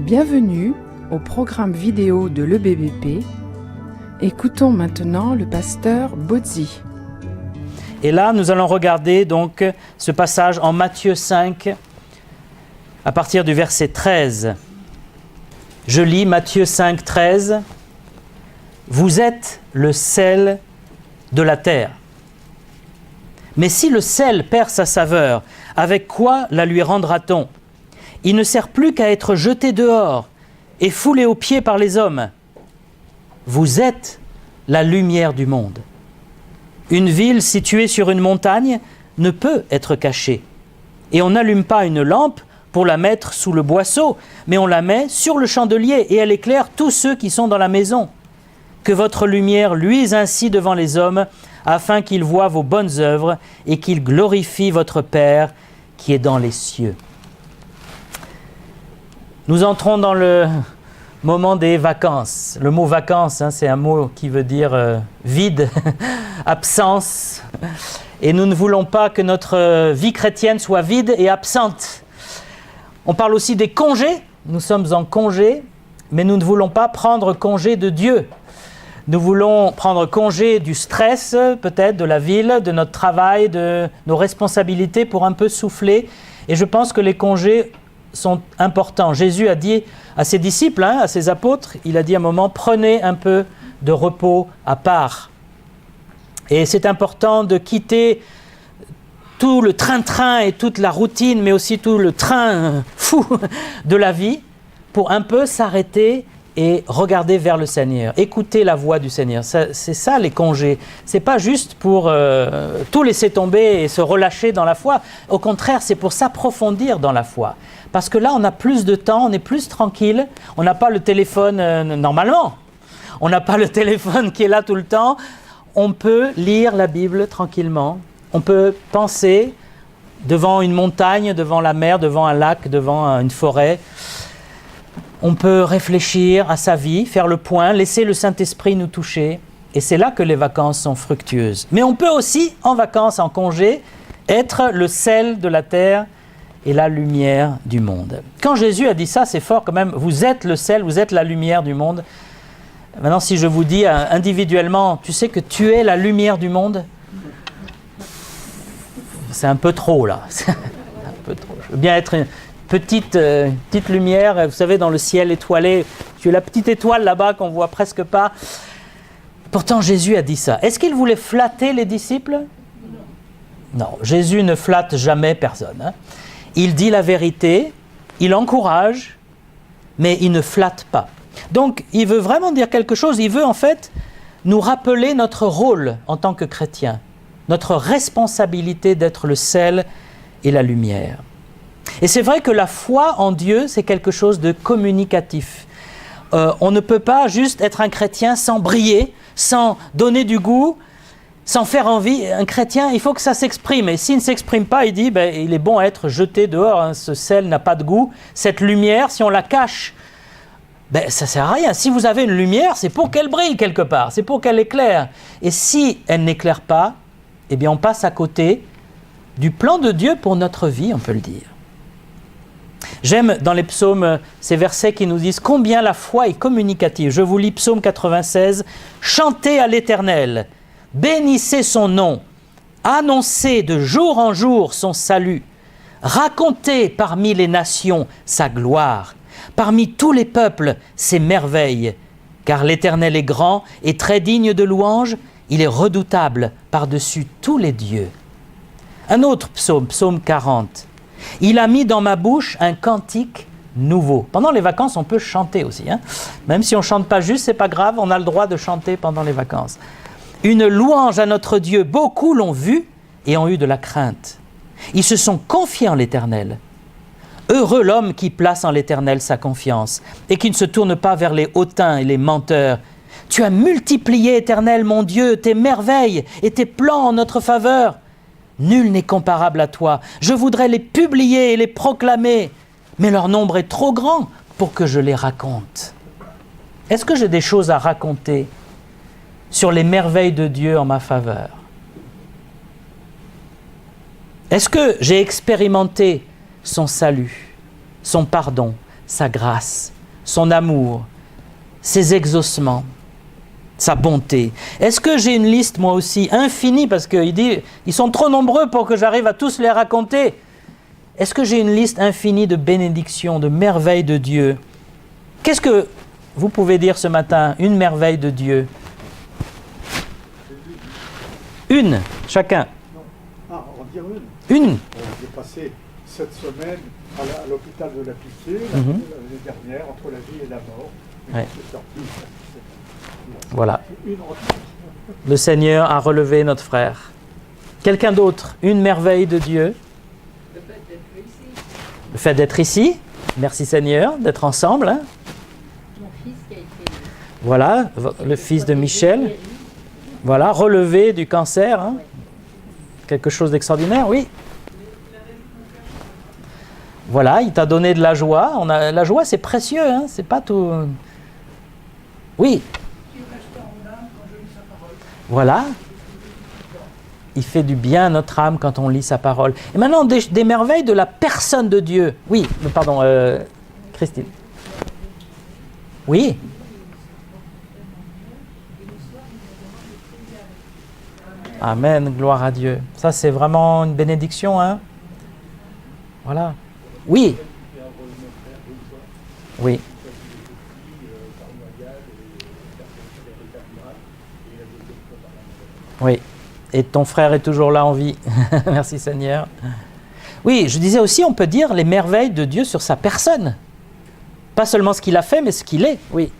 Bienvenue au programme vidéo de l'EBBP. Écoutons maintenant le pasteur Bozzi. Et là, nous allons regarder donc ce passage en Matthieu 5, à partir du verset 13. Je lis Matthieu 5, 13. « Vous êtes le sel de la terre. Mais si le sel perd sa saveur, avec quoi la lui rendra-t-on ? Il ne sert plus qu'à être jeté dehors et foulé aux pieds par les hommes. Vous êtes la lumière du monde. Une ville située sur une montagne ne peut être cachée. Et on n'allume pas une lampe pour la mettre sous le boisseau, mais on la met sur le chandelier et elle éclaire tous ceux qui sont dans la maison. Que votre lumière luise ainsi devant les hommes, afin qu'ils voient vos bonnes œuvres et qu'ils glorifient votre Père qui est dans les cieux. » Nous entrons dans le moment des vacances. Le mot vacances, c'est un mot qui veut dire vide, absence. Et nous ne voulons pas que notre vie chrétienne soit vide et absente. On parle aussi des congés. Nous sommes en congé, mais nous ne voulons pas prendre congé de Dieu. Nous voulons prendre congé du stress, peut-être, de la ville, de notre travail, de nos responsabilités pour un peu souffler. Et je pense que les congés sont importants. Jésus a dit à ses disciples, à ses apôtres, il a dit à un moment, prenez un peu de repos à part. Et c'est important de quitter tout le train-train et toute la routine, mais aussi tout le train fou de la vie, pour un peu s'arrêter et regarder vers le Seigneur, écouter la voix du Seigneur. C'est ça les congés. C'est pas juste pour tout laisser tomber et se relâcher dans la foi. Au contraire, c'est pour s'approfondir dans la foi. Parce que là, on a plus de temps, on est plus tranquille. On n'a pas le téléphone normalement. On n'a pas le téléphone qui est là tout le temps. On peut lire la Bible tranquillement. On peut penser devant une montagne, devant la mer, devant un lac, devant une forêt. On peut réfléchir à sa vie, faire le point, laisser le Saint-Esprit nous toucher. Et c'est là que les vacances sont fructueuses. Mais on peut aussi, en vacances, en congé, être le sel de la terre et la lumière du monde. Quand Jésus a dit ça, c'est fort quand même. Vous êtes le sel, vous êtes la lumière du monde. Maintenant, si je vous dis individuellement, tu sais que tu es la lumière du monde, c'est un peu trop là. C'est un peu trop. Je veux bien être une petite lumière, vous savez, dans le ciel étoilé. Tu es la petite étoile là-bas qu'on ne voit presque pas. Pourtant, Jésus a dit ça. Est-ce qu'il voulait flatter les disciples ? Non, Jésus ne flatte jamais personne. Il dit la vérité, il encourage, mais il ne flatte pas. Donc, il veut vraiment dire quelque chose. Il veut en fait nous rappeler notre rôle en tant que chrétien, notre responsabilité d'être le sel et la lumière. Et c'est vrai que la foi en Dieu, c'est quelque chose de communicatif. On ne peut pas juste être un chrétien sans briller, sans donner du goût, sans faire envie. Un chrétien, il faut que ça s'exprime. Et s'il ne s'exprime pas, il dit, il est bon à être jeté dehors. Ce sel n'a pas de goût. Cette lumière, si on la cache, ça ne sert à rien. Si vous avez une lumière, c'est pour qu'elle brille quelque part. C'est pour qu'elle éclaire. Et si elle n'éclaire pas, on passe à côté du plan de Dieu pour notre vie, on peut le dire. J'aime dans les psaumes ces versets qui nous disent combien la foi est communicative. Je vous lis psaume 96. « Chantez à l'Éternel, bénissez son nom, annoncez de jour en jour son salut, racontez parmi les nations sa gloire, parmi tous les peuples ses merveilles, car l'Éternel est grand et très digne de louange, il est redoutable par-dessus tous les dieux. » Un autre psaume, psaume 40. « Il a mis dans ma bouche un cantique nouveau. » Pendant les vacances, on peut chanter aussi. Même si on ne chante pas juste, ce n'est pas grave, on a le droit de chanter pendant les vacances. « Une louange à notre Dieu, beaucoup l'ont vu et ont eu de la crainte. Ils se sont confiés en l'Éternel. Heureux l'homme qui place en l'Éternel sa confiance et qui ne se tourne pas vers les hautains et les menteurs. Tu as multiplié, Éternel, mon Dieu, tes merveilles et tes plans en notre faveur. Nul n'est comparable à toi. Je voudrais les publier et les proclamer, mais leur nombre est trop grand pour que je les raconte. » Est-ce que j'ai des choses à raconter sur les merveilles de Dieu en ma faveur? Est-ce que j'ai expérimenté son salut, son pardon, sa grâce? son amour, ses exaucements, sa bonté. Est-ce que j'ai une liste, moi aussi, infinie, parce qu'il dit, ils sont trop nombreux pour que j'arrive à tous les raconter. Est-ce que j'ai une liste infinie de bénédictions, de merveilles de Dieu? Qu'est-ce que vous pouvez dire ce matin, une merveille de Dieu? Une, chacun. Non. On va dire une. Une. J'ai passé cette semaine à l'hôpital de la Pitié, l'année dernière, entre la vie et la mort. Ouais. Je suis sorti. Voilà. Une retraite. Le Seigneur a relevé notre frère. Quelqu'un d'autre, une merveille de Dieu? Le fait d'être ici. Merci Seigneur, d'être ensemble. Hein? Mon fils qui a été... Voilà, le fils de Michel. Voilà, relevé du cancer. Hein? Quelque chose d'extraordinaire, oui. Voilà, il t'a donné de la joie. La joie, c'est précieux, hein? C'est pas tout. Oui. Voilà. Il fait du bien à notre âme quand on lit sa parole. Et maintenant, des merveilles de la personne de Dieu. Oui, pardon, Christine. Oui. Amen, gloire à Dieu. Ça, c'est vraiment une bénédiction, hein? Voilà. Oui. Oui. Oui. Et ton frère est toujours là en vie. Merci Seigneur. Oui, je disais aussi, on peut dire les merveilles de Dieu sur sa personne. Pas seulement ce qu'il a fait, mais ce qu'il est. Oui.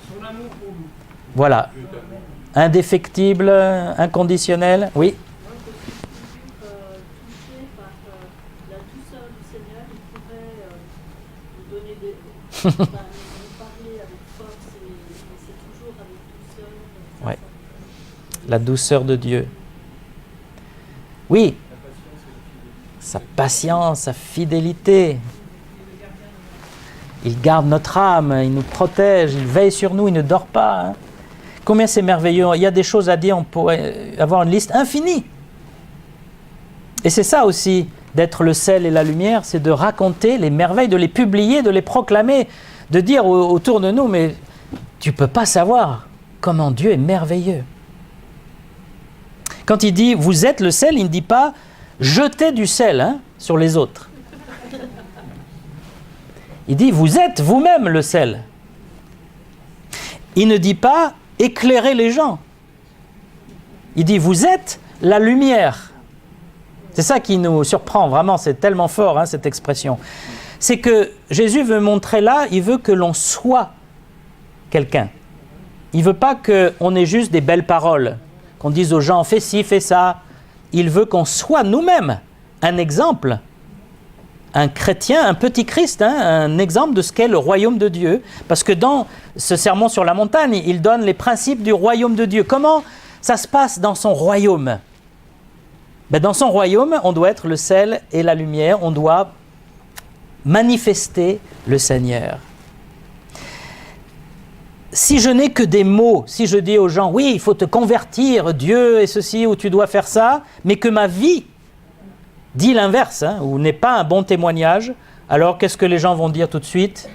Son amour pour nous. Voilà. Indéfectible, inconditionnel. Oui. Moi, je suis toujours touchée par la douceur du Seigneur. Il pourrait nous donner des... nous parler avec force, mais c'est toujours avec douceur. Ouais. La douceur de Dieu. Oui. Sa patience, sa fidélité. Il garde notre âme, il nous protège, il veille sur nous, il ne dort pas. Hein. Combien c'est merveilleux. Il y a des choses à dire, on pourrait avoir une liste infinie. Et c'est ça aussi, d'être le sel et la lumière, c'est de raconter les merveilles, de les publier, de les proclamer, de dire autour de nous, mais tu ne peux pas savoir comment Dieu est merveilleux. Quand il dit « vous êtes le sel », il ne dit pas « jetez du sel hein, sur les autres ». Il dit « vous êtes vous-même le sel ». Il ne dit pas « éclairez les gens ». Il dit « vous êtes la lumière ». C'est ça qui nous surprend, vraiment, c'est tellement fort hein, cette expression. C'est que Jésus veut montrer là, il veut que l'on soit quelqu'un. Il ne veut pas qu'on ait juste des belles paroles, qu'on dise aux gens « fais ci, fais ça ». Il veut qu'on soit nous-mêmes un exemple, un chrétien, un petit Christ, hein, un exemple de ce qu'est le royaume de Dieu. Parce que dans ce sermon sur la montagne, il donne les principes du royaume de Dieu. Comment ça se passe dans son royaume? Ben, dans son royaume, on doit être le sel et la lumière, on doit manifester le Seigneur. Si je n'ai que des mots, si je dis aux gens, oui, il faut te convertir, Dieu est ceci, ou tu dois faire ça, mais que ma vie dit l'inverse, hein, ou n'est pas un bon témoignage, alors qu'est-ce que les gens vont dire tout de suite?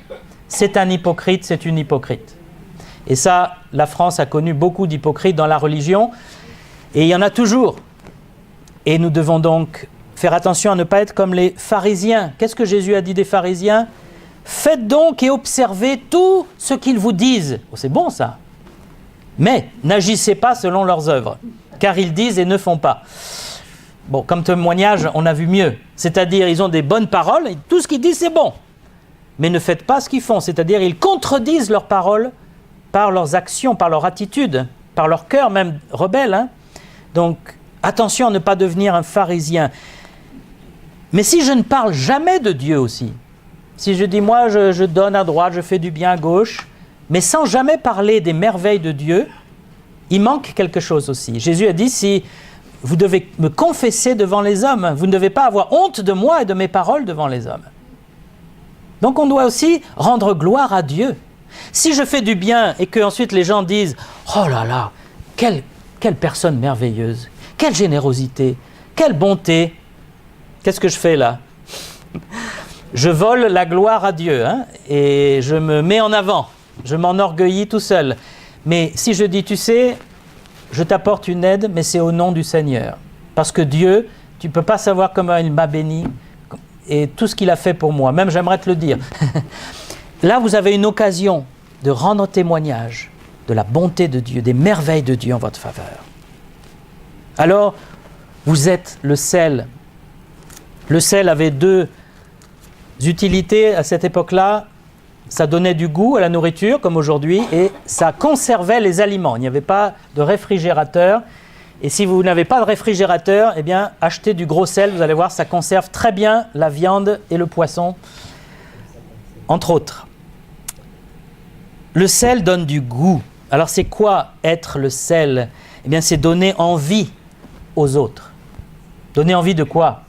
C'est un hypocrite, c'est une hypocrite. Et ça, la France a connu beaucoup d'hypocrites dans la religion, et il y en a toujours. Et nous devons donc faire attention à ne pas être comme les pharisiens. Qu'est-ce que Jésus a dit des pharisiens? Faites donc et observez tout ce qu'ils vous disent. Oh, c'est bon ça. Mais n'agissez pas selon leurs œuvres, car ils disent et ne font pas. Bon, comme témoignage, on a vu mieux. C'est-à-dire, ils ont des bonnes paroles, et tout ce qu'ils disent, c'est bon. Mais ne faites pas ce qu'ils font. C'est-à-dire, ils contredisent leurs paroles par leurs actions, par leur attitude, par leur cœur même rebelle. Hein. Donc, attention à ne pas devenir un pharisien. Mais si je ne parle jamais de Dieu aussi, si je dis, moi, je donne à droite, je fais du bien à gauche, mais sans jamais parler des merveilles de Dieu, il manque quelque chose aussi. Jésus a dit, si vous devez me confesser devant les hommes, vous ne devez pas avoir honte de moi et de mes paroles devant les hommes. Donc on doit aussi rendre gloire à Dieu. Si je fais du bien et que ensuite les gens disent, oh là là, quelle personne merveilleuse, quelle générosité, quelle bonté, qu'est-ce que je fais là? je vole la gloire à Dieu, hein, et je me mets en avant, je m'enorgueillis tout seul. Mais si je dis, tu sais, je t'apporte une aide, mais c'est au nom du Seigneur. Parce que Dieu, tu ne peux pas savoir comment il m'a béni et tout ce qu'il a fait pour moi. Même j'aimerais te le dire. Là, vous avez une occasion de rendre témoignage de la bonté de Dieu, des merveilles de Dieu en votre faveur. Alors, vous êtes le sel. Le sel avait deux utilités à cette époque-là. Ça donnait du goût à la nourriture, comme aujourd'hui, et ça conservait les aliments. Il n'y avait pas de réfrigérateur. Et si vous n'avez pas de réfrigérateur, eh bien, achetez du gros sel. Vous allez voir, ça conserve très bien la viande et le poisson, entre autres. Le sel donne du goût. Alors, c'est quoi être le sel? Eh bien, c'est donner envie aux autres. Donner envie de quoi?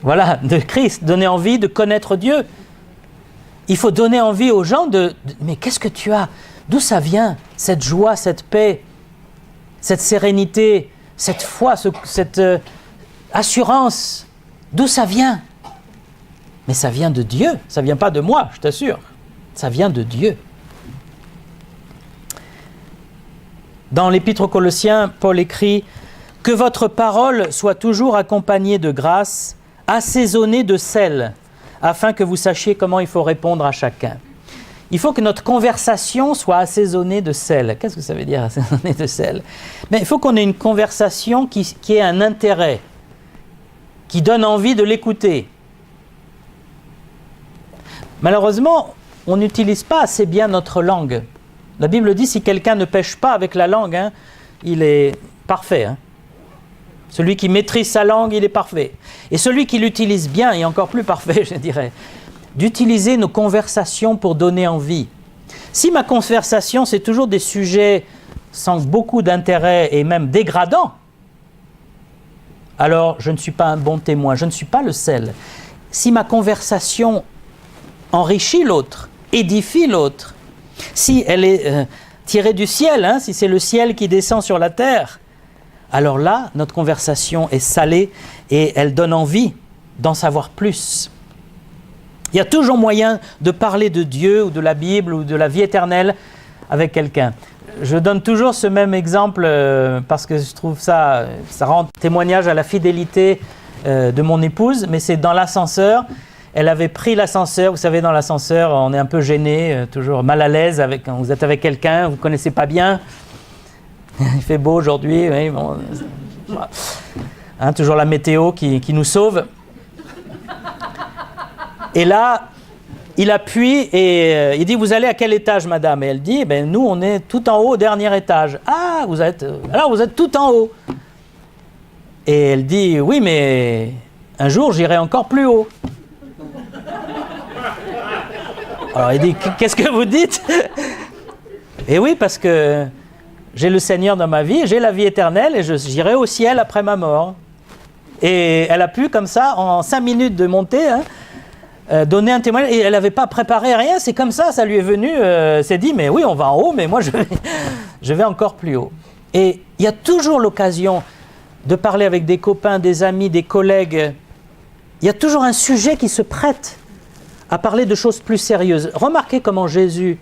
Voilà, de Christ. Donner envie de connaître Dieu. Il faut donner envie aux gens mais qu'est-ce que tu as? D'où ça vient? Cette joie, cette paix, cette sérénité, cette foi, cette assurance. D'où ça vient? Mais ça vient de Dieu. Ça ne vient pas de moi, je t'assure. Ça vient de Dieu. Dans l'Épître aux Colossiens, Paul écrit « Que votre parole soit toujours accompagnée de grâce, assaisonnée de sel, afin que vous sachiez comment il faut répondre à chacun. » Il faut que notre conversation soit assaisonnée de sel. Qu'est-ce que ça veut dire, assaisonnée de sel? Mais il faut qu'on ait une conversation qui ait un intérêt, qui donne envie de l'écouter. Malheureusement, on n'utilise pas assez bien notre langue. La Bible dit, si quelqu'un ne pêche pas avec la langue, hein, il est parfait. Hein. Celui qui maîtrise sa langue, il est parfait. Et celui qui l'utilise bien est encore plus parfait, je dirais. D'utiliser nos conversations pour donner envie. Si ma conversation, c'est toujours des sujets sans beaucoup d'intérêt et même dégradants, alors je ne suis pas un bon témoin, je ne suis pas le sel. Si ma conversation enrichit l'autre, édifie l'autre, si elle est tirée du ciel, hein, si c'est le ciel qui descend sur la terre, alors là, notre conversation est salée et elle donne envie d'en savoir plus. Il y a toujours moyen de parler de Dieu ou de la Bible ou de la vie éternelle avec quelqu'un. Je donne toujours ce même exemple parce que je trouve ça rend témoignage à la fidélité de mon épouse, mais c'est dans l'ascenseur. Elle avait pris l'ascenseur, vous savez, dans l'ascenseur, on est un peu gêné, toujours mal à l'aise, quand vous êtes avec quelqu'un, vous ne connaissez pas bien. Il fait beau aujourd'hui, oui, bon, hein, toujours la météo qui nous sauve. Et là, il appuie et il dit, vous allez à quel étage, madame? Et elle dit, ben, nous, on est tout en haut, au dernier étage. Ah, vous êtes tout en haut. Et elle dit, oui, mais un jour, j'irai encore plus haut. Alors il dit, qu'est-ce que vous dites? Et oui, parce que j'ai le Seigneur dans ma vie, j'ai la vie éternelle et j'irai au ciel après ma mort. Et elle a pu, comme ça, en 5 minutes de montée, hein, donner un témoignage. Et elle n'avait pas préparé rien, c'est comme ça, ça lui est venu, s'est dit, mais oui, on va en haut, mais moi je vais encore plus haut. Et il y a toujours l'occasion de parler avec des copains, des amis, des collègues. Il y a toujours un sujet qui se prête à parler de choses plus sérieuses. Remarquez comment Jésus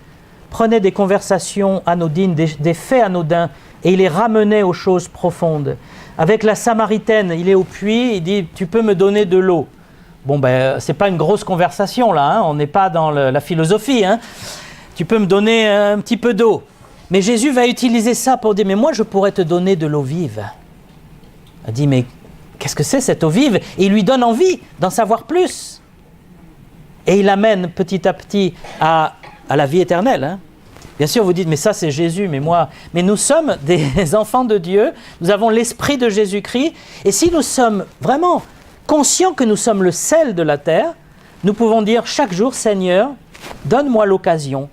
prenait des conversations anodines, des faits anodins, et il les ramenait aux choses profondes. Avec la Samaritaine, il est au puits, il dit « Tu peux me donner de l'eau ?» Bon, ben, c'est pas une grosse conversation, là, hein, on n'est pas dans la philosophie. Hein. Tu peux me donner un petit peu d'eau. Mais Jésus va utiliser ça pour dire « Mais moi, je pourrais te donner de l'eau vive. » Il dit « Mais qu'est-ce que c'est cette eau vive ?» Et il lui donne envie d'en savoir plus. Et il amène petit à petit à la vie éternelle. Hein. Bien sûr, vous dites, mais ça c'est Jésus, mais moi... Mais nous sommes des enfants de Dieu, nous avons l'esprit de Jésus-Christ, et si nous sommes vraiment conscients que nous sommes le sel de la terre, nous pouvons dire chaque jour, Seigneur, donne-moi l'occasion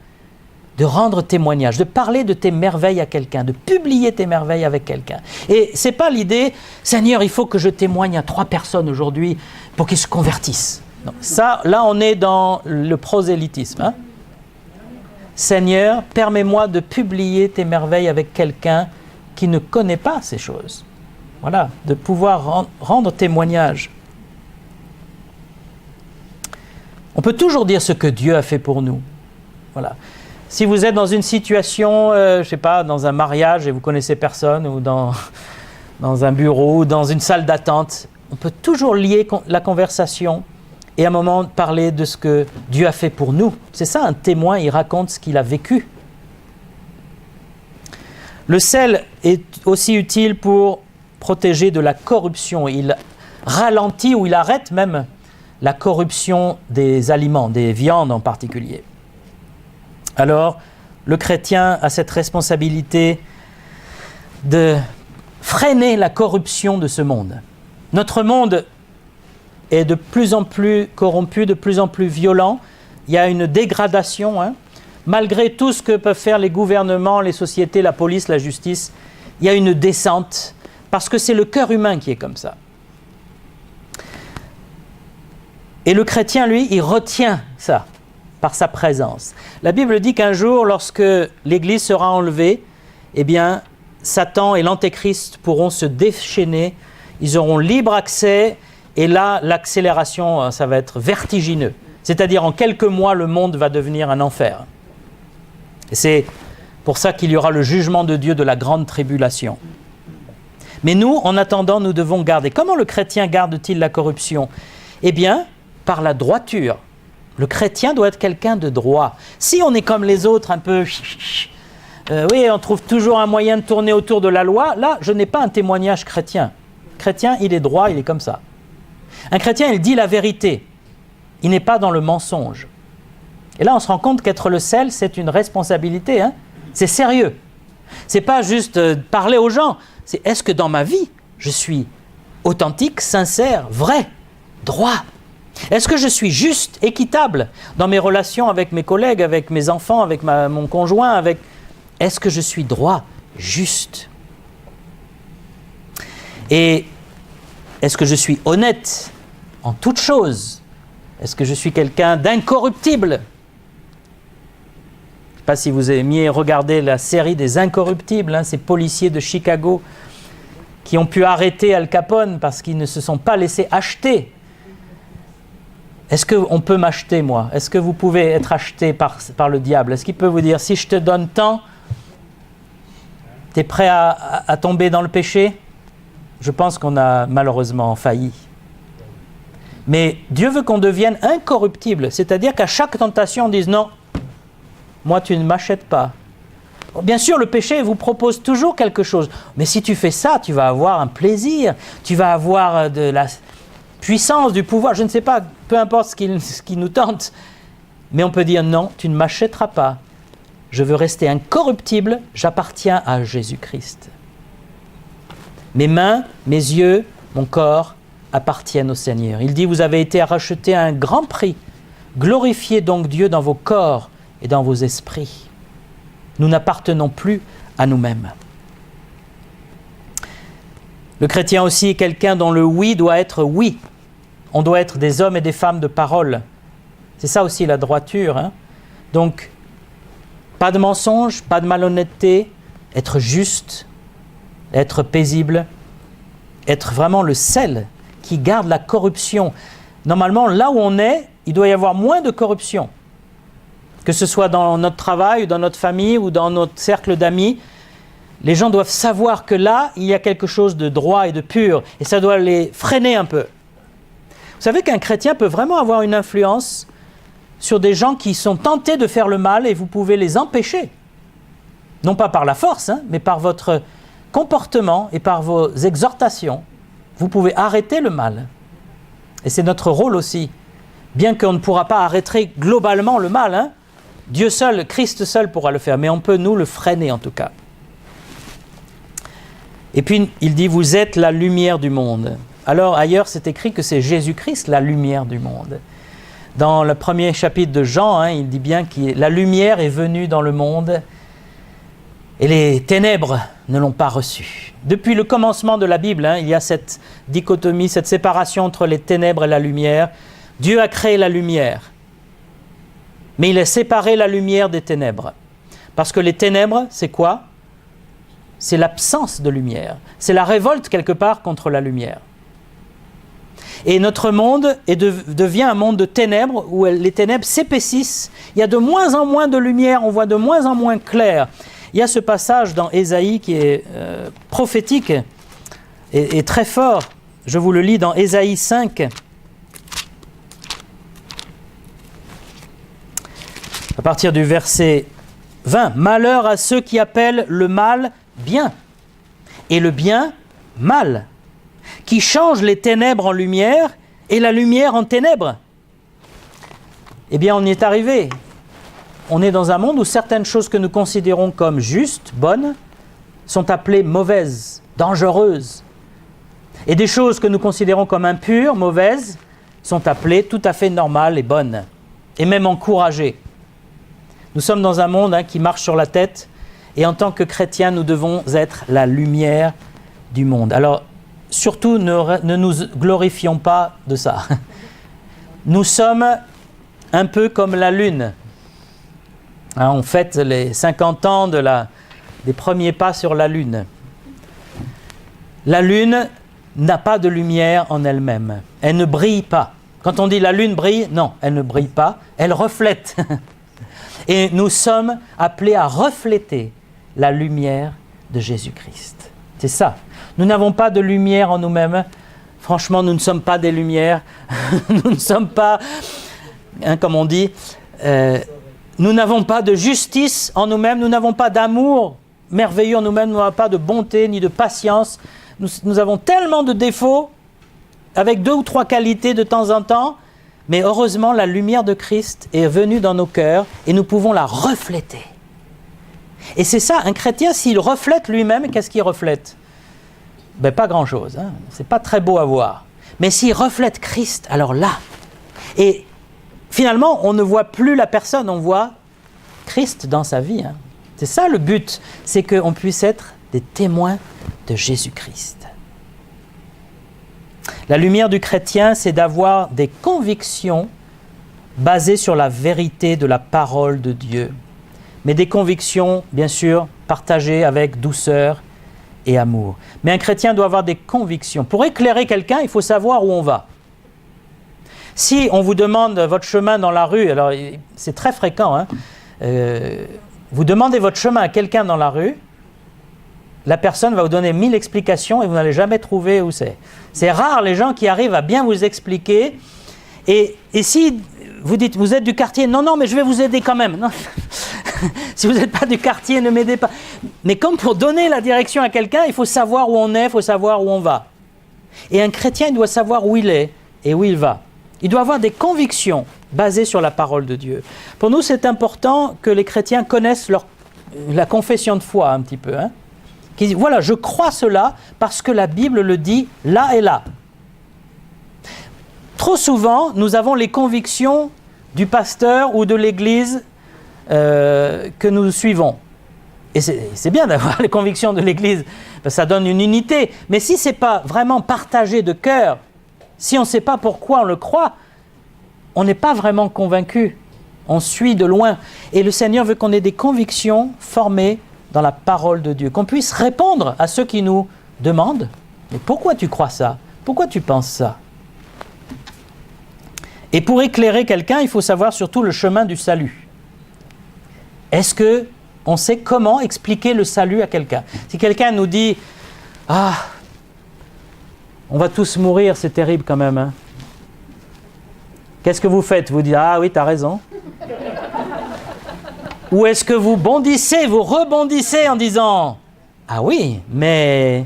de rendre témoignage, de parler de tes merveilles à quelqu'un, de publier tes merveilles avec quelqu'un. Et ce n'est pas l'idée, Seigneur, il faut que je témoigne à 3 personnes aujourd'hui pour qu'ils se convertissent. Non, ça, là, on est dans le prosélytisme. Hein? Seigneur, permets-moi de publier tes merveilles avec quelqu'un qui ne connaît pas ces choses. Voilà, de pouvoir rendre témoignage. On peut toujours dire ce que Dieu a fait pour nous. Voilà. Si vous êtes dans une situation, je ne sais pas, dans un mariage et vous ne connaissez personne, ou dans un bureau, ou dans une salle d'attente, on peut toujours lier la conversation et à un moment parler de ce que Dieu a fait pour nous. C'est ça, un témoin, il raconte ce qu'il a vécu. Le sel est aussi utile pour protéger de la corruption. Il ralentit ou il arrête même la corruption des aliments, des viandes en particulier. Alors, le chrétien a cette responsabilité de freiner la corruption de ce monde. Notre monde est de plus en plus corrompu, de plus en plus violent. Il y a une dégradation, malgré tout ce que peuvent faire les gouvernements, les sociétés, la police, la justice. Il y a une descente, parce que c'est le cœur humain qui est comme ça. Et le chrétien, lui, il retient ça par sa présence. La Bible dit qu'un jour, lorsque l'Église sera enlevée, eh bien, Satan et l'Antéchrist pourront se déchaîner, ils auront libre accès, et là, l'accélération, ça va être vertigineux. C'est-à-dire, en quelques mois, le monde va devenir un enfer. Et c'est pour ça qu'il y aura le jugement de Dieu de la grande tribulation. Mais nous, en attendant, nous devons garder. Comment le chrétien garde-t-il la corruption? Eh bien, par la droiture. Le chrétien doit être quelqu'un de droit. Si on est comme les autres, un peu... oui, on trouve toujours un moyen de tourner autour de la loi, là, je n'ai pas un témoignage chrétien. Chrétien, il est droit, il est comme ça. Un chrétien, il dit la vérité. Il n'est pas dans le mensonge. Et là, on se rend compte qu'être le sel, c'est une responsabilité. C'est sérieux. C'est pas juste parler aux gens. C'est est-ce que dans ma vie, je suis authentique, sincère, vrai, droit? Est-ce que je suis juste, équitable dans mes relations avec mes collègues, avec mes enfants, avec mon conjoint, Est-ce que je suis droit, juste? Et est-ce que je suis honnête en toutes choses? Est-ce que je suis quelqu'un d'incorruptible? Je ne sais pas si vous aimiez regarder la série des Incorruptibles, ces policiers de Chicago qui ont pu arrêter Al Capone parce qu'ils ne se sont pas laissés acheter. Est-ce qu'on peut m'acheter, moi? Est-ce que vous pouvez être acheté par le diable? Est-ce qu'il peut vous dire, si je te donne tant, tu es prêt à tomber dans le péché? Je pense qu'on a malheureusement failli. Mais Dieu veut qu'on devienne incorruptible, c'est-à-dire qu'à chaque tentation, on dise non, moi tu ne m'achètes pas. Bien sûr, le péché vous propose toujours quelque chose, mais si tu fais ça, tu vas avoir un plaisir, tu vas avoir de la puissance, du pouvoir, je ne sais pas, peu importe ce qui nous tente, mais on peut dire non, tu ne m'achèteras pas. Je veux rester incorruptible, j'appartiens à Jésus-Christ. Mes mains, mes yeux, mon corps appartiennent au Seigneur. Il dit, vous avez été rachetés à un grand prix. Glorifiez donc Dieu dans vos corps et dans vos esprits. Nous n'appartenons plus à nous-mêmes. Le chrétien aussi est quelqu'un dont le oui doit être oui. On doit être des hommes et des femmes de parole. C'est ça aussi la droiture. Donc, pas de mensonge, pas de malhonnêteté, être juste, être paisible, être vraiment le sel qui garde la corruption. Normalement, là où on est, il doit y avoir moins de corruption. Que ce soit dans notre travail, ou dans notre famille, ou dans notre cercle d'amis, les gens doivent savoir que là, il y a quelque chose de droit et de pur, et ça doit les freiner un peu. Vous savez qu'un chrétien peut vraiment avoir une influence sur des gens qui sont tentés de faire le mal, et vous pouvez les empêcher. Non pas par la force, mais par votre comportement et par vos exhortations. Vous pouvez arrêter le mal. Et c'est notre rôle aussi. Bien qu'on ne pourra pas arrêter globalement le mal, Dieu seul, Christ seul pourra le faire, mais on peut nous le freiner en tout cas. Et puis il dit, vous êtes la lumière du monde. Alors ailleurs c'est écrit que c'est Jésus-Christ la lumière du monde. Dans le premier chapitre de Jean, il dit bien que la lumière est venue dans le monde et les ténèbres ne l'ont pas reçue. Depuis le commencement de la Bible, il y a cette dichotomie, cette séparation entre les ténèbres et la lumière. Dieu a créé la lumière, mais il a séparé la lumière des ténèbres. Parce que les ténèbres, c'est quoi? C'est l'absence de lumière. C'est la révolte quelque part contre la lumière. Et notre monde devient un monde de ténèbres, où les ténèbres s'épaississent. Il y a de moins en moins de lumière, on voit de moins en moins clair. Il y a ce passage dans Ésaïe qui est prophétique et très fort. Je vous le lis dans Ésaïe 5. À partir du verset 20. « Malheur à ceux qui appellent le mal bien, et le bien mal, qui changent les ténèbres en lumière et la lumière en ténèbres. » Eh bien, on y est arrivé. On est dans un monde où certaines choses que nous considérons comme justes, bonnes, sont appelées mauvaises, dangereuses. Et des choses que nous considérons comme impures, mauvaises, sont appelées tout à fait normales et bonnes, et même encouragées. Nous sommes dans un monde qui marche sur la tête, et en tant que chrétiens, nous devons être la lumière du monde. Alors, surtout, ne nous glorifions pas de ça. Nous sommes un peu comme la Lune. On fête les 50 ans des premiers pas sur la Lune. La Lune n'a pas de lumière en elle-même. Elle ne brille pas. Quand on dit la Lune brille, non, elle ne brille pas, elle reflète. Et nous sommes appelés à refléter la lumière de Jésus-Christ. C'est ça. Nous n'avons pas de lumière en nous-mêmes. Franchement, nous ne sommes pas des lumières. Nous ne sommes pas, comme on dit, nous n'avons pas de justice en nous-mêmes. Nous n'avons pas d'amour merveilleux en nous-mêmes. Nous n'avons pas de bonté ni de patience. Nous avons tellement de défauts, avec 2 ou 3 qualités de temps en temps. Mais heureusement, la lumière de Christ est venue dans nos cœurs et nous pouvons la refléter. Et c'est ça, un chrétien, s'il reflète lui-même, qu'est-ce qu'il reflète ? Ben, pas grand-chose, c'est pas très beau à voir. Mais s'il reflète Christ, alors là, et finalement, on ne voit plus la personne, on voit Christ dans sa vie. C'est ça le but, c'est qu'on puisse être des témoins de Jésus-Christ. La lumière du chrétien, c'est d'avoir des convictions basées sur la vérité de la parole de Dieu. Mais des convictions, bien sûr, partagées avec douceur et amour. Mais un chrétien doit avoir des convictions. Pour éclairer quelqu'un, il faut savoir où on va. Si on vous demande votre chemin dans la rue, alors c'est très fréquent, vous demandez votre chemin à quelqu'un dans la rue, la personne va vous donner 1000 explications et vous n'allez jamais trouver où c'est. C'est rare les gens qui arrivent à bien vous expliquer. Et si vous dites, vous êtes du quartier, non, mais je vais vous aider quand même. Non. Si vous n'êtes pas du quartier, ne m'aidez pas. Mais comme pour donner la direction à quelqu'un, il faut savoir où on est, il faut savoir où on va. Et un chrétien, il doit savoir où il est et où il va. Il doit avoir des convictions basées sur la parole de Dieu. Pour nous, c'est important que les chrétiens connaissent la confession de foi un petit peu. Qui dit, voilà, je crois cela parce que la Bible le dit là et là. Trop souvent, nous avons les convictions du pasteur ou de l'église que nous suivons. Et c'est bien d'avoir les convictions de l'église, parce que ça donne une unité. Mais si ce n'est pas vraiment partagé de cœur, si on ne sait pas pourquoi on le croit, on n'est pas vraiment convaincu. On suit de loin. Et le Seigneur veut qu'on ait des convictions formées dans la parole de Dieu, qu'on puisse répondre à ceux qui nous demandent « Mais pourquoi tu crois ça ? Pourquoi tu penses ça ?» Et pour éclairer quelqu'un, il faut savoir surtout le chemin du salut. Est-ce qu'on sait comment expliquer le salut à quelqu'un ? Si quelqu'un nous dit « Ah, on va tous mourir, c'est terrible quand même. » Qu'est-ce que vous faites ? Vous dites « Ah oui, tu as raison. » Ou est-ce que vous bondissez, vous rebondissez en disant « Ah oui, mais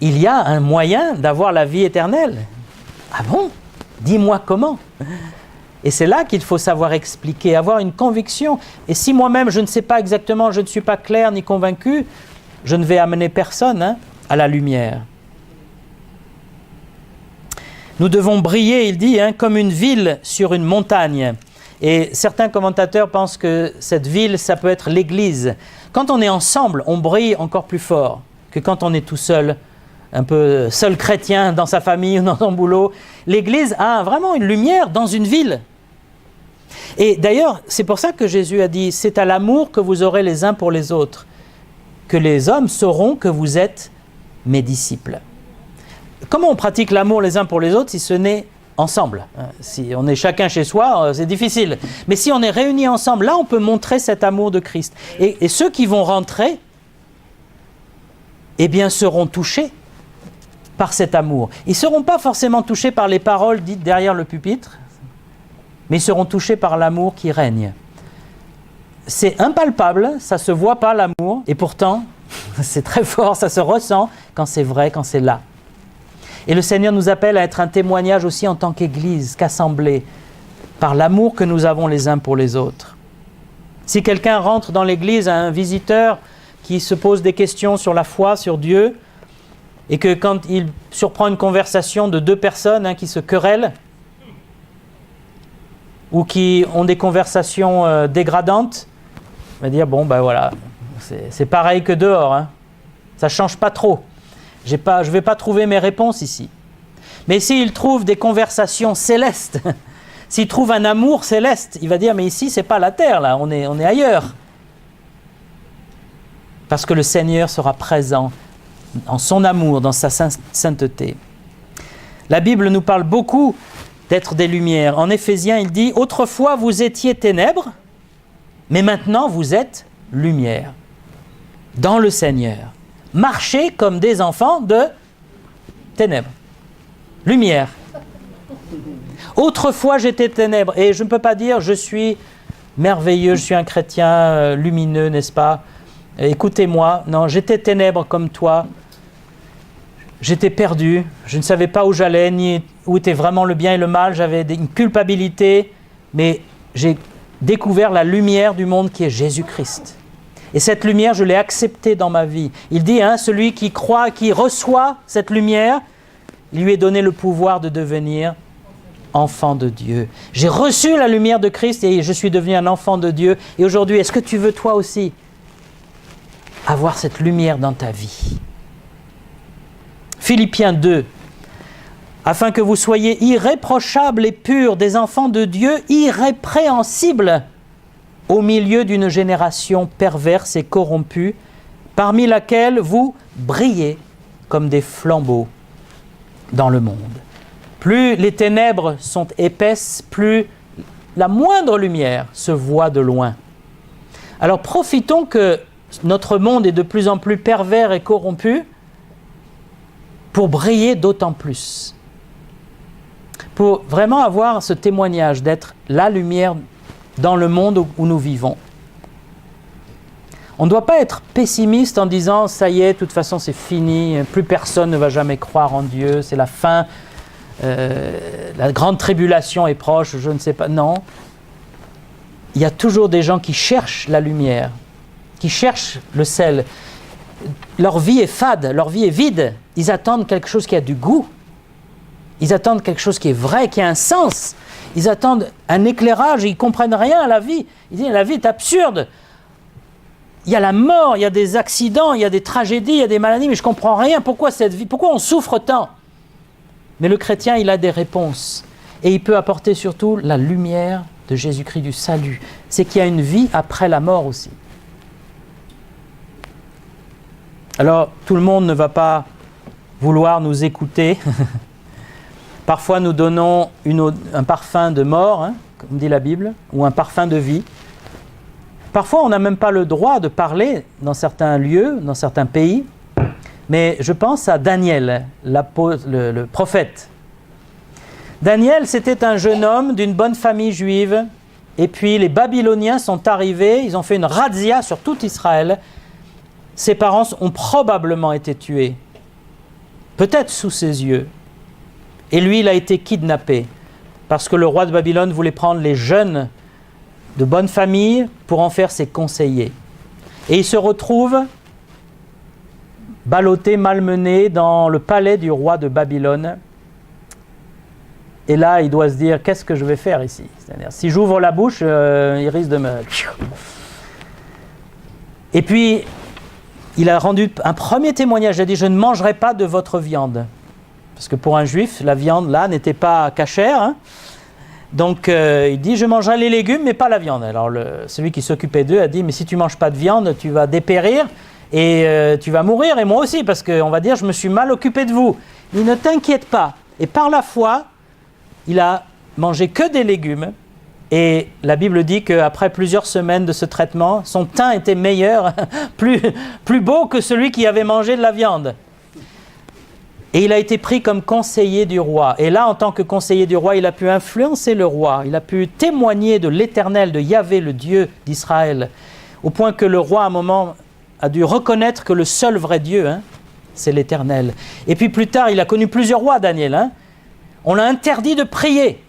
il y a un moyen d'avoir la vie éternelle. » Ah bon ? Dis-moi comment. Et c'est là qu'il faut savoir expliquer, avoir une conviction. Et si moi-même je ne sais pas exactement, je ne suis pas clair ni convaincu, je ne vais amener personne à la lumière. Nous devons briller, il dit, comme une ville sur une montagne. Et certains commentateurs pensent que cette ville, ça peut être l'Église. Quand on est ensemble, on brille encore plus fort que quand on est tout seul, un peu seul chrétien dans sa famille ou dans son boulot. L'Église a vraiment une lumière dans une ville. Et d'ailleurs, c'est pour ça que Jésus a dit « C'est à l'amour que vous aurez les uns pour les autres, que les hommes sauront que vous êtes mes disciples. » comment on pratique l'amour les uns pour les autres si ce n'est ensemble? Si on est chacun chez soi, c'est difficile. Mais si on est réunis ensemble, là on peut montrer cet amour de Christ. Et ceux qui vont rentrer, eh bien seront touchés par cet amour. Ils ne seront pas forcément touchés par les paroles dites derrière le pupitre, mais ils seront touchés par l'amour qui règne. C'est impalpable, ça ne se voit pas l'amour, et pourtant c'est très fort, ça se ressent quand c'est vrai, quand c'est là. Et le Seigneur nous appelle à être un témoignage aussi en tant qu'Église, qu'assemblée, par l'amour que nous avons les uns pour les autres. Si quelqu'un rentre dans l'Église, un visiteur qui se pose des questions sur la foi, sur Dieu, et que quand il surprend une conversation de deux personnes qui se querellent, ou qui ont des conversations dégradantes, on va dire, bon ben voilà, c'est pareil que dehors, ça ne change pas trop. Je ne vais pas trouver mes réponses ici. Mais s'il trouve des conversations célestes, s'il trouve un amour céleste, il va dire, mais ici, ce n'est pas la terre, là, on est ailleurs. Parce que le Seigneur sera présent en son amour, dans sa sainteté. La Bible nous parle beaucoup d'être des lumières. En Éphésiens, il dit « Autrefois, vous étiez ténèbres, mais maintenant, vous êtes lumière. Dans le Seigneur. Marchez comme des enfants de ténèbres. Lumière. Autrefois, j'étais ténèbres. » Et je ne peux pas dire « Je suis merveilleux, je suis un chrétien lumineux, n'est-ce pas ? Écoutez-moi. » Non, j'étais ténèbres comme toi. J'étais perdu, je ne savais pas où j'allais, ni où était vraiment le bien et le mal, j'avais une culpabilité, mais j'ai découvert la lumière du monde qui est Jésus-Christ. Et cette lumière, je l'ai acceptée dans ma vie. Il dit, celui qui croit, qui reçoit cette lumière, lui est donné le pouvoir de devenir enfant de Dieu. J'ai reçu la lumière de Christ et je suis devenu un enfant de Dieu. Et aujourd'hui, est-ce que tu veux toi aussi avoir cette lumière dans ta vie ? Philippiens 2, afin que vous soyez irréprochables et purs, des enfants de Dieu, irrépréhensibles, au milieu d'une génération perverse et corrompue, parmi laquelle vous brillez comme des flambeaux dans le monde. Plus les ténèbres sont épaisses, plus la moindre lumière se voit de loin. Alors profitons que notre monde est de plus en plus pervers et corrompu, pour briller d'autant plus. Pour vraiment avoir ce témoignage d'être la lumière dans le monde où nous vivons. On ne doit pas être pessimiste en disant « ça y est, de toute façon c'est fini, plus personne ne va jamais croire en Dieu, c'est la fin, la grande tribulation est proche, je ne sais pas ». Non, il y a toujours des gens qui cherchent la lumière, qui cherchent le sel. Leur vie est fade, leur vie est vide. Ils attendent quelque chose qui a du goût. Ils attendent quelque chose qui est vrai, qui a un sens. Ils attendent un éclairage, ils ne comprennent rien à la vie. Ils disent, la vie est absurde. Il y a la mort, il y a des accidents, il y a des tragédies, il y a des maladies, mais je ne comprends rien. Pourquoi cette vie ? Pourquoi on souffre tant ? Mais le chrétien, il a des réponses. Et il peut apporter surtout la lumière de Jésus-Christ, du salut. C'est qu'il y a une vie après la mort aussi. Alors, tout le monde ne va pas vouloir nous écouter. Parfois, nous donnons un parfum de mort, comme dit la Bible, ou un parfum de vie. Parfois, on n'a même pas le droit de parler dans certains lieux, dans certains pays. Mais je pense à Daniel, le prophète. Daniel, c'était un jeune homme d'une bonne famille juive. Et puis, les Babyloniens sont arrivés, ils ont fait une razzia sur tout Israël. Ses parents ont probablement été tués, peut-être sous ses yeux. Et lui, il a été kidnappé, parce que le roi de Babylone voulait prendre les jeunes de bonne famille pour en faire ses conseillers. Et il se retrouve ballotté, malmené dans le palais du roi de Babylone. Et là, il doit se dire, qu'est-ce que je vais faire ici ? C'est-à-dire, si j'ouvre la bouche, il risque de me... Et puis, il a rendu un premier témoignage, il a dit « Je ne mangerai pas de votre viande ». Parce que pour un juif, la viande là n'était pas cachère. Donc il dit « Je mangerai les légumes mais pas la viande ». Alors celui qui s'occupait d'eux a dit « Mais si tu ne manges pas de viande, tu vas dépérir et tu vas mourir, et moi aussi, parce qu'on va dire, je me suis mal occupé de vous. Il ne t'inquiète pas. Et par la foi, il a mangé que des légumes, et la Bible dit qu'après plusieurs semaines de ce traitement, son teint était meilleur, plus beau que celui qui avait mangé de la viande. Et il a été pris comme conseiller du roi. Et là, en tant que conseiller du roi, il a pu influencer le roi. Il a pu témoigner de l'Éternel, de Yahvé, le Dieu d'Israël. Au point que le roi, à un moment, a dû reconnaître que le seul vrai Dieu, c'est l'Éternel. Et puis plus tard, il a connu plusieurs rois, Daniel. On l'a interdit de prier.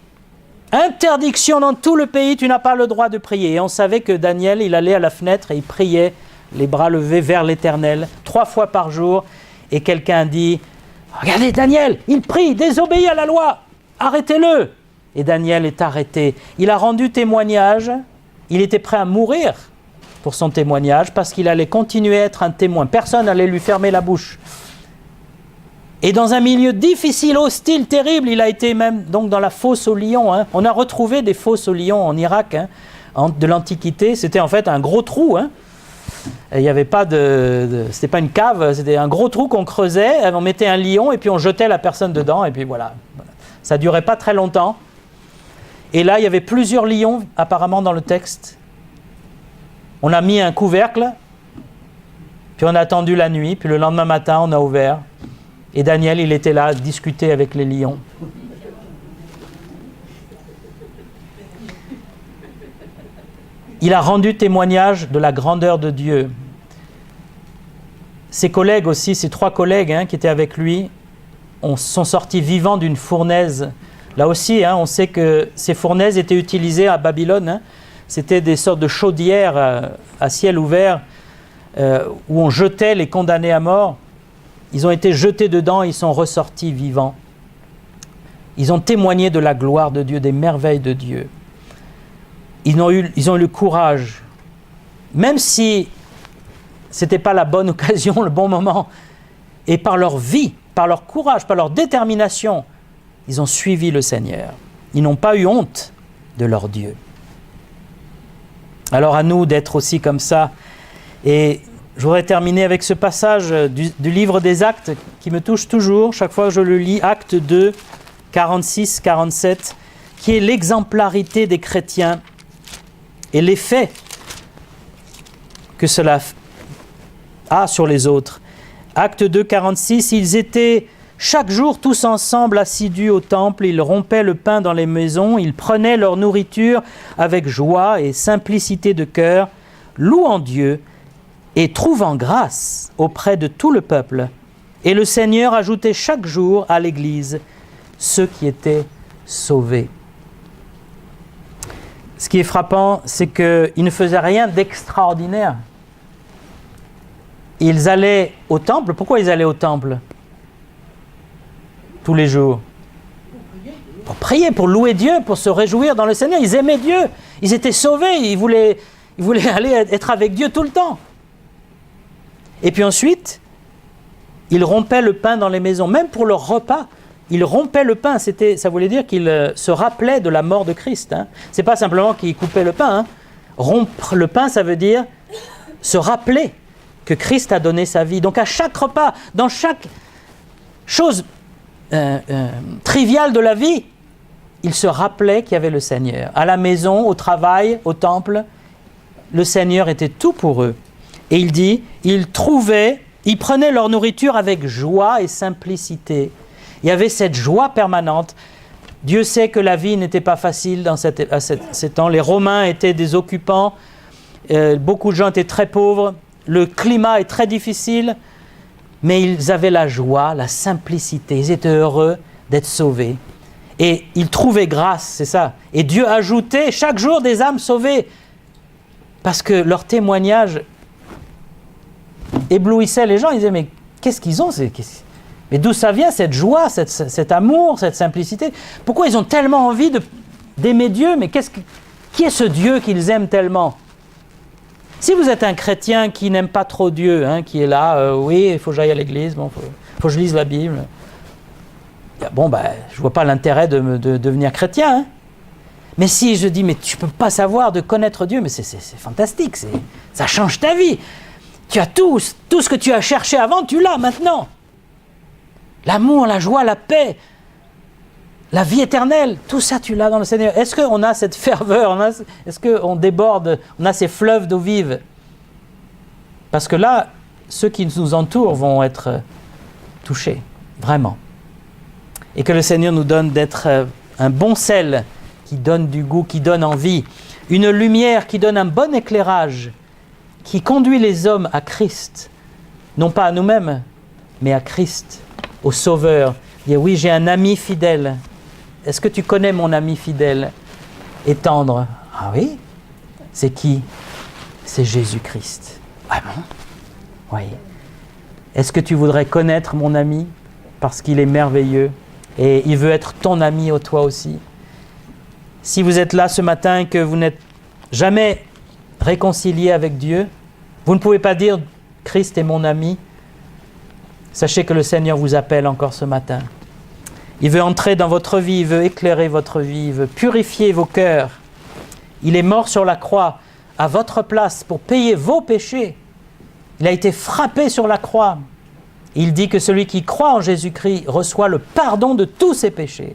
Interdiction dans tout le pays, tu n'as pas le droit de prier. Et on savait que Daniel, il allait à la fenêtre et il priait, les bras levés vers l'Éternel, 3 fois par jour. Et quelqu'un dit... Regardez, Daniel, il prie, désobéit à la loi, arrêtez-le. Et Daniel est arrêté. Il a rendu témoignage, il était prêt à mourir pour son témoignage parce qu'il allait continuer à être un témoin. Personne n'allait lui fermer la bouche. Et dans un milieu difficile, hostile, terrible, il a été même donc dans la fosse aux lions. On a retrouvé des fosses aux lions en Irak de l'Antiquité. C'était en fait un gros trou. Il n'y avait pas c'était pas une cave, c'était un gros trou qu'on creusait, on mettait un lion et puis on jetait la personne dedans et puis voilà. Ça ne durait pas très longtemps. Et là, il y avait plusieurs lions apparemment dans le texte. On a mis un couvercle, puis on a attendu la nuit, puis le lendemain matin, on a ouvert. Et Daniel, il était là à discuter avec les lions. Il a rendu témoignage de la grandeur de Dieu. Ses collègues aussi, ses 3 collègues qui étaient avec lui, sont sortis vivants d'une fournaise. Là aussi, on sait que ces fournaises étaient utilisées à Babylone. C'était des sortes de chaudières à ciel ouvert où on jetait les condamnés à mort. Ils ont été jetés dedans, ils sont ressortis vivants. Ils ont témoigné de la gloire de Dieu, des merveilles de Dieu. Ils ont eu le courage, même si ce n'était pas la bonne occasion, le bon moment, et par leur vie, par leur courage, par leur détermination, ils ont suivi le Seigneur. Ils n'ont pas eu honte de leur Dieu. Alors à nous d'être aussi comme ça. Et je voudrais terminer avec ce passage du livre des Actes qui me touche toujours, chaque fois que je le lis, Actes 2, 46-47, qui est l'exemplarité des chrétiens et l'effet que cela a sur les autres. Acte 2, 46, ils étaient chaque jour tous ensemble assidus au temple, ils rompaient le pain dans les maisons, ils prenaient leur nourriture avec joie et simplicité de cœur, louant Dieu et trouvant grâce auprès de tout le peuple. Et le Seigneur ajoutait chaque jour à l'Église ceux qui étaient sauvés. Ce qui est frappant, c'est qu'ils ne faisaient rien d'extraordinaire. Ils allaient au temple. Pourquoi ils allaient au temple tous les jours? Pour prier, pour louer Dieu, pour se réjouir dans le Seigneur. Ils aimaient Dieu, ils étaient sauvés, ils voulaient aller être avec Dieu tout le temps. Et puis ensuite, ils rompaient le pain dans les maisons, même pour leur repas. Ils rompaient le pain, ça voulait dire qu'ils se rappelaient de la mort de Christ. Ce n'est pas simplement qu'ils coupaient le pain. Rompre le pain, ça veut dire se rappeler que Christ a donné sa vie. Donc à chaque repas, dans chaque chose triviale de la vie, ils se rappelaient qu'il y avait le Seigneur. À la maison, au travail, au temple, le Seigneur était tout pour eux. Et il dit, ils prenaient leur nourriture avec joie et simplicité. Il y avait cette joie permanente. Dieu sait que la vie n'était pas facile dans ces temps. Les Romains étaient des occupants. Beaucoup de gens étaient très pauvres. Le climat est très difficile. Mais ils avaient la joie, la simplicité. Ils étaient heureux d'être sauvés. Et ils trouvaient grâce, c'est ça. Et Dieu ajoutait chaque jour des âmes sauvées. Parce que leur témoignage éblouissait les gens. Ils disaient, mais qu'est-ce qu'ils ont mais d'où ça vient cette joie, cet amour, cette simplicité? Pourquoi ils ont tellement envie d'aimer Dieu? Mais qui est ce Dieu qu'ils aiment tellement? Si vous êtes un chrétien qui n'aime pas trop Dieu, qui est là, oui, il faut que j'aille à l'église, faut que je lise la Bible. Je ne vois pas l'intérêt de devenir chrétien. Mais si je dis, mais tu ne peux pas savoir de connaître Dieu, mais c'est fantastique, ça change ta vie. Tu as tout ce que tu as cherché avant, tu l'as maintenant. L'amour, la joie, la paix, la vie éternelle, tout ça tu l'as dans le Seigneur. Est-ce qu'on a cette ferveur, est-ce qu'on déborde, on a ces fleuves d'eau vive? Parce que là, ceux qui nous entourent vont être touchés, vraiment. Et que le Seigneur nous donne d'être un bon sel qui donne du goût, qui donne envie, une lumière qui donne un bon éclairage, qui conduit les hommes à Christ, non pas à nous-mêmes, mais à Christ, au Sauveur. Dire oui, j'ai un ami fidèle. Est-ce que tu connais mon ami fidèle et tendre? Ah oui? C'est qui? C'est Jésus-Christ. Ah bon? Oui. Est-ce que tu voudrais connaître mon ami? Parce qu'il est merveilleux et il veut être ton ami toi aussi. Si vous êtes là ce matin et que vous n'êtes jamais réconcilié avec Dieu, vous ne pouvez pas dire « Christ est mon ami ». Sachez que le Seigneur vous appelle encore ce matin. Il veut entrer dans votre vie, il veut éclairer votre vie, il veut purifier vos cœurs. Il est mort sur la croix à votre place pour payer vos péchés. Il a été frappé sur la croix. Il dit que celui qui croit en Jésus-Christ reçoit le pardon de tous ses péchés.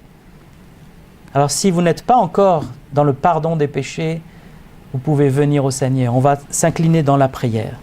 Alors si vous n'êtes pas encore dans le pardon des péchés, vous pouvez venir au Seigneur. On va s'incliner dans la prière.